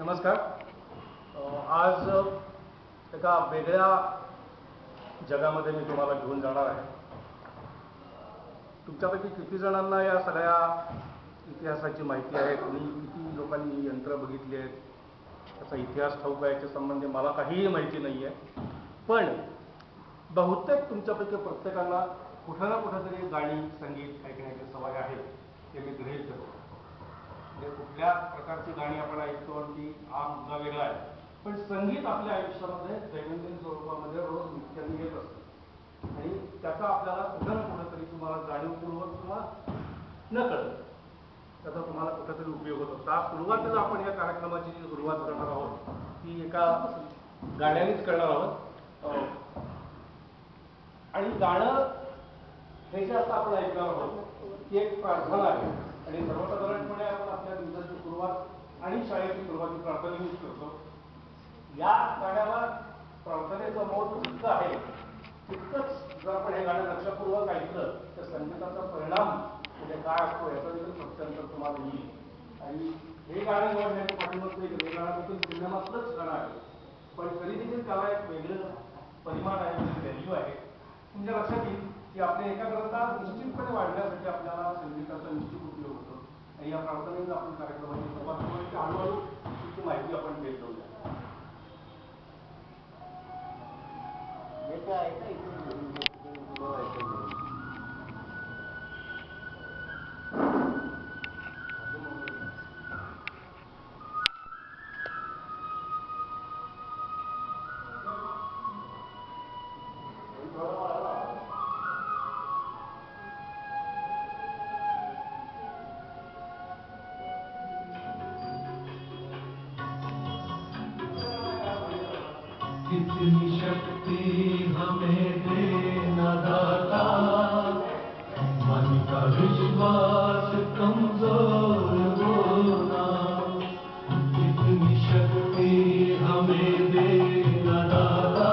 नमस्कार. आज एका वेगळ्या जगामध्ये मी तुम्हाला घेऊन जाणार आहे. तुमच्यापैकी किती जणांना या सगळ्या इतिहासाची माहिती आहे? तुम्ही किती लोकांनी ही यंत्र बघितली आहेत? त्याचा इतिहास ठाऊक आहे याच्या संबंधी मला काहीही माहिती नाही आहे. पण बहुतेक तुमच्यापैकी प्रत्येकाला कुठं ना कुठंतरी गाणी संगीत ऐकण्याची सवय आहे, हे मी गृहीत धरतो. म्हणजे कुठल्या प्रकारची गाणी आपण ऐकतो ती हा मुद्दा वेगळा आहे, पण संगीत आपल्या आयुष्यामध्ये दैनंदिन स्वरूपामध्ये रोज नित्याने येत असतं आणि त्याचा आपल्याला कुठं ना कुठंतरी तुम्हाला जाणीवपूर्वक किंवा न कळत त्याचा तुम्हाला कुठंतरी उपयोग होतो. तर सुरुवातीला आपण या कार्यक्रमाची जी सुरुवात करणार आहोत ती एका गाण्यानेच करणार आहोत. आणि गाणं हे जे आता आपण ऐकणार आहोत ती एक प्रार्थना आहे आणि सर्वसाधारणपणे आपण आपल्या दिवसाची सुरुवात आणि शाळेची सुरुवात ही प्रार्थनेनेच करतो. या गाण्याला प्रार्थनेचं मोल जितकं आहे तितकंच जर आपण हे गाणं लक्षपूर्वक ऐकलं तर संगीताचा परिणाम म्हणजे काय असतो याचा देखील प्रत्यंतर तुम्हाला येईल. आणि हे गाणं निवडण्याच्या पाठीमागचं एक वेगळं देखील सिनेमातलंच गाणं आहे, पण तरी देखील त्याला एक वेगळं परिमाण आहे, व्हॅल्यू आहे. तुमच्या लक्षात येईल की आपली एकाग्रता निश्चितपणे वाढण्यासाठी आपल्याला संगीताचा निश्चित उपयोग होतो. आणि या प्रार्थनेने आपण कार्यक्रमाची सुरुवात करू की हळूहळू तिची माहिती आपण घेत जाऊया. कितनी शक्ति हमें देना दाता, मन का विश्वास कमजोर होना. कितनी शक्ति हमें देना दाता,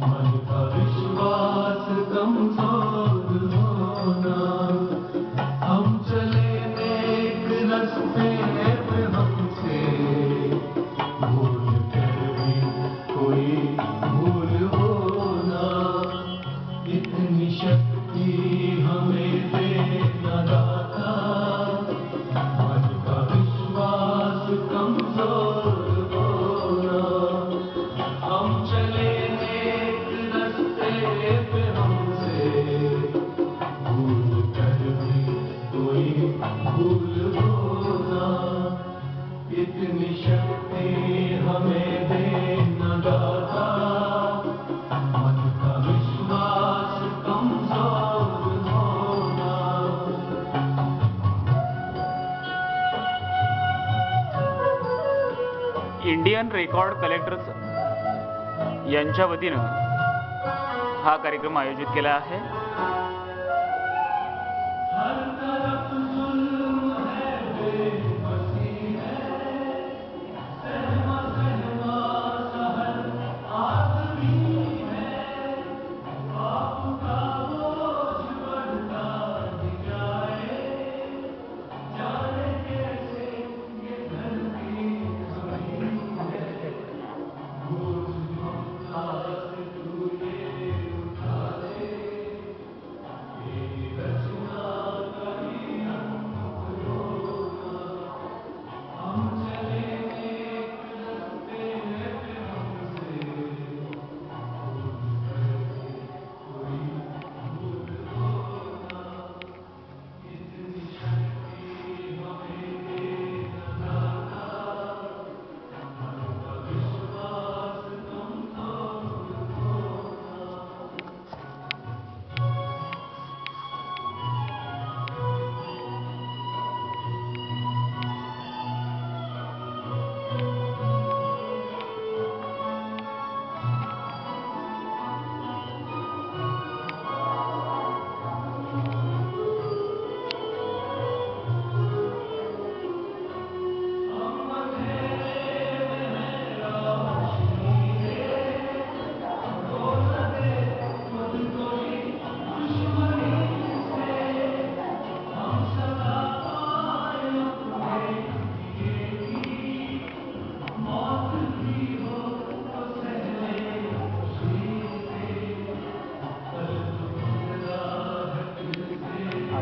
मन का विश्वास कमजोर होना. हम चले नेक रास्ते पे हमसे कोई भूल होना. इतनी शक्ति हमें देना दाता, मन का विश्वास कमजोर होना. हम चले नेक रास्ते पे हमसे भूल कर भी कोई भूल होना. इतनी शक्ति हमें देना दाता, मन का विश्वास कमजोर होना. इंडियन रेकॉर्ड कलेक्टर्स यांच्या वतीनं हा कार्यक्रम आयोजित केला आहे.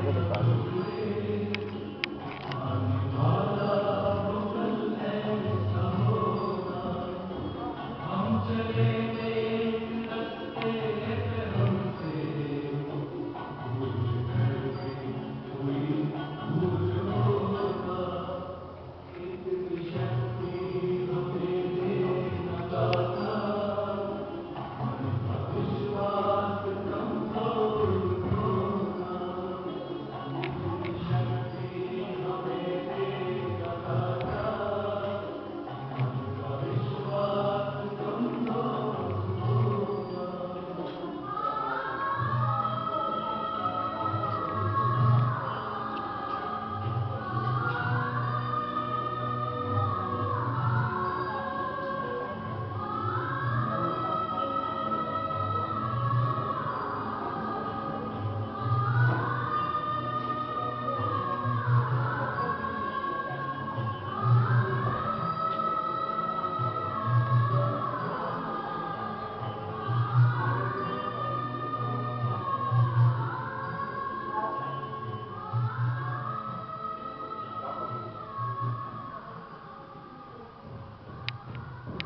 मागे देतो आहे.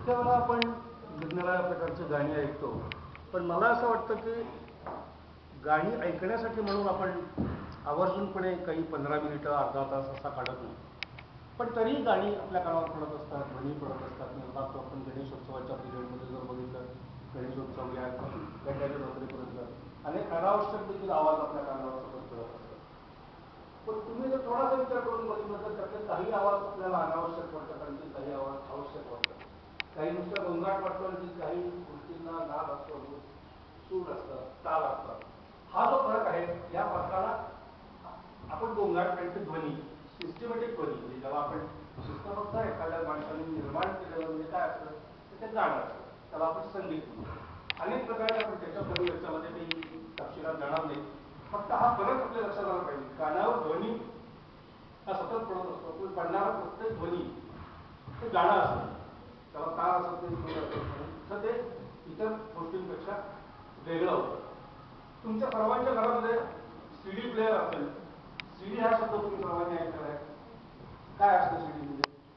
इतक्या वेळा आपण निरनिराळ्या प्रकारची गाणी ऐकतो, पण मला असं वाटतं की गाणी ऐकण्यासाठी म्हणून आपण आवर्जूनपणे काही 15 मिनिटं अर्धा तास असा काढत नाही. पण तरी गाणी आपल्या कानावर पडत असतात, ध्वनी पडत असतात. निर्मात आपण गणेशोत्सवाच्या पिरियडमध्ये जर बघितलं, गणेशोत्सव या गणेश नोकरीपर्यंत अनेक अनावश्यक देखील आवाज आपल्या कानावर सतत पडत असतात. पण तुम्ही जर थोडासा विचार करून बघितलं तर त्यातले काही आवाज आपल्याला अनावश्यक वाटतात आणि काही आवाज आवश्यक वाटतात. काही नुसतं गोंगाट वाटतो आणि काही गोष्टींना नाद असतो, सूर असतं, ताल असतात. हा जो फरक आहे, या फरकाला आपण गोंगाट आणि ते ध्वनी, सिस्टमॅटिक ध्वनी, म्हणजे जेव्हा आपण शिस्तबद्ध एखाद्या माणसाने निर्माण केलेलं म्हणजे काय असतं, तर ते गाणं असतं. त्याला आपण संगीत म्हणतो. अनेक प्रकारे आपण त्याच्याकडे याच्यामध्ये काही तपशिलात जाणार नाही. फक्त हा फरक आपल्या लक्षात आला पाहिजे. कानावर ध्वनी हा सतत पडत असतो, पण पडणारा प्रत्येक ध्वनी ते गाणं असतं. त्याला तार असत नाही, तर ते इतर गोष्टींपेक्षा वेगळं होतं. तुमच्या सर्वांच्या घरामध्ये सीडी प्लेअर असेल. सीडी हा शब्द तुम्ही सर्वांनी ऐकला आहे. काय असतं सीडी म्हणजे?